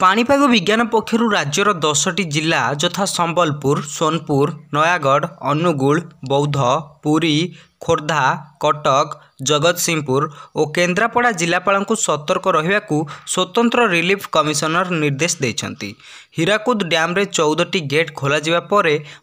पाणीपाग विज्ञान पक्षर राज्यर 10टी जिला यथा संबलपुर, सोनपुर, नयागढ़, अनुगुल, बौद्ध, पुरी, खोर्धा, कटक, जगतसिंहपुर और केन्द्रापड़ा जिलापाल को सतर्क रहा स्वतंत्र रिलीफ कमिशनर निर्देश देइछंती। हीराकुद डैम्रे 14टी गेट खोल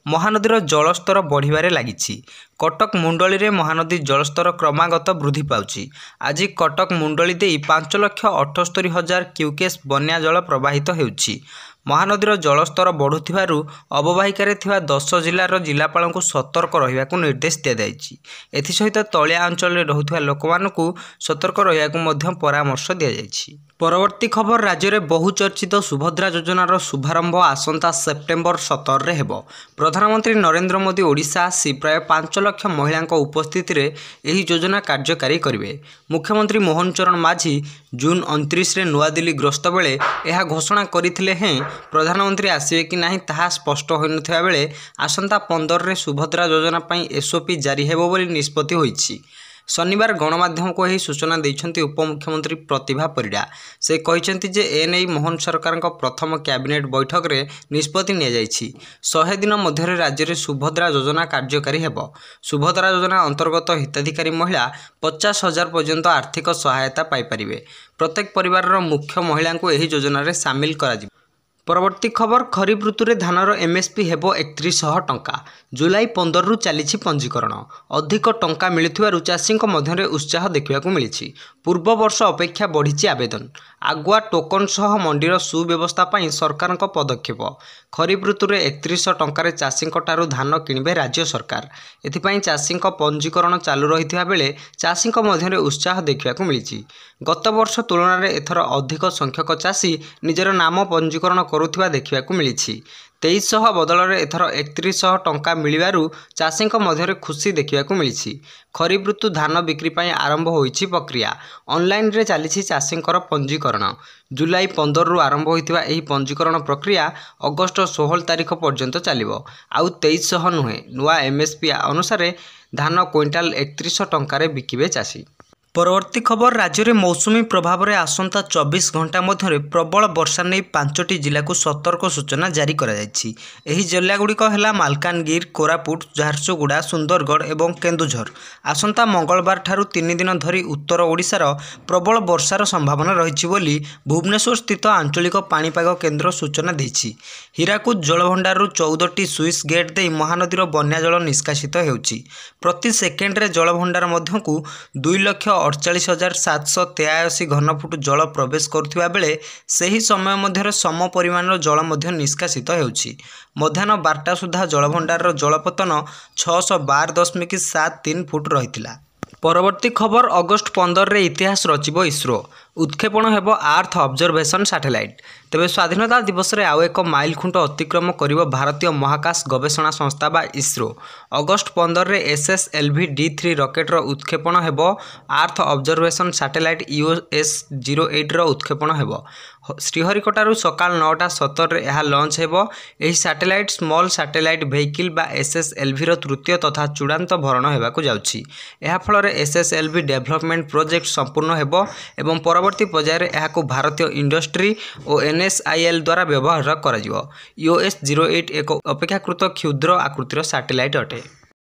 महानदीर जलस्तर बढ़िबारे लागिछि। कटक मुंडली रे महानदी जलस्तर क्रमागत वृद्धि पाउछि। आज कटक मुंडली दे 5,78,000 क्यूसेक बन्या जल प्रवाहित हेउछि। महानदीर जलस्तर बढ़ुथिबारु अववाहिकार थिबा 10 जिलार जिलापाल को सतर्क रहिबाकु निर्देश दिया जायछि। एथिसहित तलिया अंचल रे रहुथिबा लोकमानकु सतर्क रहिबाकु मध्य परामर्श दिया जायछि। परवर्ती खबर राज्य में बहुचर्चित सुभद्रा योजनार शुभारंभ आसंता सेप्टेम्बर 17 रे हेबो। प्रधानमंत्री नरेंद्र मोदी ओडिशा आसी प्राय 5 लाख महिला उपस्थिति रे एही योजना कार्यकारी करिवे। मुख्यमंत्री मोहन चरण माझी जून 29 रे नुआ दिल्ली गस्त बेले यह घोषणा करथिले हैं प्रधानमंत्री आसिबे कि नाही ताहा स्पष्ट होई नथिबा बेले आसंता 15 रे सुभद्रा योजना पई एसओपी जारी हेबो बोली निष्पत्ति होईछि। शनिवार गणमाध्यम को यही सूचना देइछंती उपमुख्यमंत्री प्रतिभा परिडा। से कहिसेंती जे एनई मोहन सरकार प्रथम कैबिनेट बैठक रे निष्पत्ति निया जाइछि। 100 दिन मध्य राज्य में सुभद्रा योजना कार्यकारी हेबो। सुभद्रा योजना अंतर्गत हिताधिकारी महिला 50,000 पर्यंत आर्थिक सहायता पाई परिबे। प्रत्येक परिवार मुख्य महिला को यही योजना रे शामिल करा जिवो। परवर्ती खबर खरीफ ऋतु रे धानर एमएसपी हेबो 3100 टंका। जुलाई 15 रु चलीछि पंजीकरण। अधिक टंका मिलुथिबारु चाषीक मध्यरे उत्साह देखिबाकु मिलिछि। पूर्व वर्ष अपेक्षा बढ़िछि आवेदन। आगुआ टोकन सह मंडीर सुव्यवस्था पई सरकारक पदक्षेप। खरीफ ऋतु रे 3100 टंका चाषीक ठारू धान किणिबे राज्य सरकार। एथिपई चाषीक पंजीकरण चालू रहिथिबा बेले चाषीक मध्यरे उत्साह देखिबाकु मिलिछि। गत वर्ष तुलन में एथर अधिक संख्यक चाषी निजर नाम पंजीकरण करुथिबा देखिबाकु मिलिछि। 2300 बदल में एथर 3100 टंका मिलिबारु चाषीक मध्यरे खुशी देखिबाकु मिलिछि। खरीफ ऋतु धान बिक्री पई आरंभ होईछि प्रक्रिया। ऑनलाइन रे चलीछि चाषींकर पंजीकरण। जुलाई 15 रु आरंभ होइतिबा एही पंजीकरण प्रक्रिया अगस्त 16 तारिख पर्यंत चलिबो। आउ 2300 नुहे। नुआ एमएसपी अनुसार धान क्विंटाल 3100 टंका बिकिबे चाषी। परवर्ती खबर राज्य में मौसुमी प्रभाव में आसंता 24 घंटा मध्य प्रबल वर्षा नहीं 5टी जिला को सतर्क सूचना जारी करा जायछि। एही जिलागुड़िक है मालकानगिरी, कोरापुट, झारसुगुड़ा, सुंदरगढ़ और केन्दुझर। आसंता मंगलवार ठारू 3 दिन धरी उत्तर ओडिशार प्रबल वर्षार संभावना रही बोली भुवनेश्वर स्थित आंचलिक पाणीपाग केन्द्र सूचना देछि। हीराकुद जलभंडार 14टी स्विच गेट दे महानदीर बन्या जल निष्कासित हेउछि। प्रति सेकेंड रे जलभंडार मध्यकू 2,48,783 घनफुट जल प्रवेश करुवा बेले सही समय मध्य सम परिमाण जल निष्कासित हेउछि। मध्याह्न 12टा सुधा जलभंडार जलपतन 612.73 फुट रहिथिला। परवर्ती खबर अगस्त 15 रे इतिहास रचिबो इसरो। उत्क्षेपण हेबो आर्थ ऑब्जर्वेशन सैटेलाइट। तेबे स्वाधीनता दिवस रे आउ एक माइल खुंट अतिक्रम करिबो भारतीय महाकाश गवेषणा संस्था बा इसरो। अगस्त 15 रे SSLV D3 रॉकेट रो उत्क्षेपण हेबो। आर्थ ऑब्जर्वेशन सैटेलाइट EOS-08 रो उत्क्षेपण हेबो। श्रीहरिकोटारू सकाल 9:17 रे यह लॉन्च हेबो। एही सैटेलाइट स्मॉल सैटेलाइट व्हीकल बा SSLV रो तृतीय तथा चूड़ांत भरण हेबाकू जाउछि। एहा फल रे SSLV डेवलपमेंट प्रोजेक्ट संपूर्ण हेबो एवं परवर्ती पर्यायर यह भारतीय इंडस्ट्री और NSIL द्वारा व्यवहार करा जिवो। EOS-08 एक अपेक्षाकृत क्षुद्र आकृतिर सैटेलाइट अटे।